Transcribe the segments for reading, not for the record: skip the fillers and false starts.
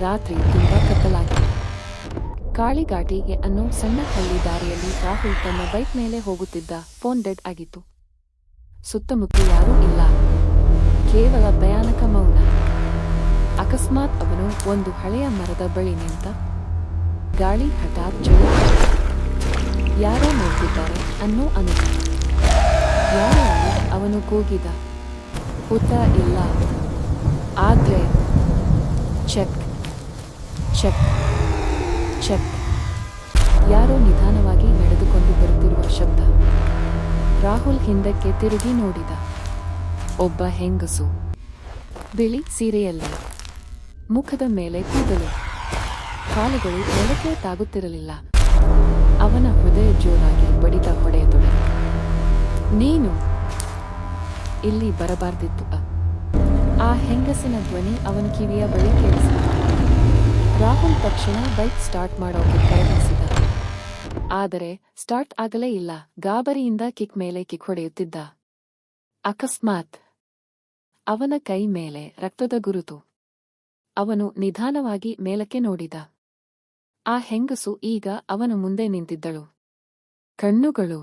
ರಾತ್ರಿ ತುಂಬಾ ಕತ್ತಲಾಗಿದೆ. ಕಾಳಿಘಾಟಿಗೆ ಅನ್ನೋ ಸಣ್ಣ ಹಳ್ಳಿ ದಾರಿಯಲ್ಲಿ ರಾಹುಲ್ ತನ್ನ ಬೈಕ್ ಮೇಲೆ ಹೋಗುತ್ತಿದ್ದ. ಫೋನ್ ಡೆಡ್ ಆಗಿತ್ತು. ಸುತ್ತಮುತ್ತ ಯಾರೂ ಇಲ್ಲ, ಕೇವಲ ಭಯಾನಕ ಮೌನ. ಅಕಸ್ಮಾತ್ ಅವನು ಒಂದು ಹಳೆಯ ಮರದ ಬಳಿ ನಿಂತ. ಗಾಳಿ ಹಠಾತ್ ಜೋರು. ಯಾರೋ ನೋಡ್ತಿದ್ದಾರೆ ಅನ್ನೋ ಅನುಭವ. ಯಾರೋ ಅವನು ಕೂಗಿದ. ಉತ್ತರ ಇಲ್ಲ. ಆದ್ರೆ ಚೆಕ್ ಚೆಕ್ ಚೆಕ್. ಯಾರೋ ನಿಧಾನವಾಗಿ ನಡೆದುಕೊಂಡು ಬರುತ್ತಿರುವ ಶಬ್ದ. ರಾಹುಲ್ ಹಿಂದಕ್ಕೆ ತಿರುಗಿ ನೋಡಿದ. ಒಬ್ಬ ಹೆಂಗಸು, ಬಿಳಿ ಸೀರೆಯಲ್ಲಿ, ಮುಖದ ಮೇಲೆ ಕೂದಲು, ಕಾಲುಗಳು ನೆಲಕ್ಕೆ ತಾಗುತ್ತಿರಲಿಲ್ಲ. ಅವನ ಹೃದಯ ಜೋರಾಗಿ ಬಡಿತ ಹೊಡೆಯತೊಡಗಿತು. ನೀನು ಇಲ್ಲಿ ಬರಬಾರ್ದಿತ್ತು. ಆ ಹೆಂಗಸಿನ ಧ್ವನಿ ಅವನ ಕಿವಿಯ ಬಳಿ ಕೇಳಿಸಿದ. ರಾಹುಲ್ ತಕ್ಷಣ ಬೈಕ್ ಸ್ಟಾರ್ಟ್ ಮಾಡೋಕೆ ಪ್ರಯತ್ನಿಸಿದ. ಆದರೆ ಸ್ಟಾರ್ಟ್ ಆಗಲೇ ಇಲ್ಲ. ಗಾಬರಿಯಿಂದ ಕಿಕ್ ಮೇಲೆ ಕಿಕ್ ಹೊಡೆಯುತ್ತಿದ್ದ. ಅಕಸ್ಮಾತ್ ಅವನ ಕೈ ಮೇಲೆ ರಕ್ತದ ಗುರುತು. ಅವನು ನಿಧಾನವಾಗಿ ಮೇಲಕ್ಕೆ ನೋಡಿದ. ಆ ಹೆಂಗಸು ಈಗ ಅವನ ಮುಂದೆ ನಿಂತಿದ್ದಳು. ಕಣ್ಣುಗಳು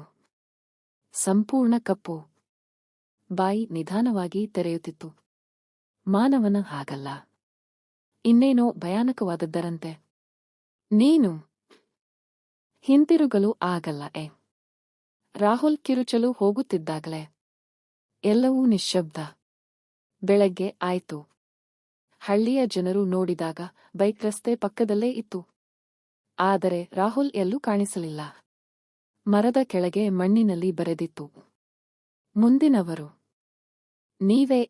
ಸಂಪೂರ್ಣ ಕಪ್ಪು. ಬಾಯಿ ನಿಧಾನವಾಗಿ ತೆರೆಯುತ್ತಿತ್ತು. ಮಾನವನ ಹಾಗಲ್ಲ, ಇನ್ನೇನೋ ಭಯಾನಕವಾದದ್ದರಂತೆ. ನೀನು ಹಿಂತಿರುಗಲು ಆಗಲ್ಲ. ರಾಹುಲ್ ಕಿರುಚಲು ಹೋಗುತ್ತಿದ್ದಾಗಲೇ ಎಲ್ಲವೂ ನಿಶ್ಶಬ್ದ. ಬೆಳಗ್ಗೆ ಆಯ್ತು. ಹಳ್ಳಿಯ ಜನರು ನೋಡಿದಾಗ ಬೈಕ್ ರಸ್ತೆ ಪಕ್ಕದಲ್ಲೇ ಇತ್ತು. ಆದರೆ ರಾಹುಲ್ ಎಲ್ಲೂ ಕಾಣಿಸಲಿಲ್ಲ. ಮರದ ಕೆಳಗೆ ಮಣ್ಣಿನಲ್ಲಿ ಬರೆದಿತ್ತು, ಮುಂದಿನವರು ನೀವೇ.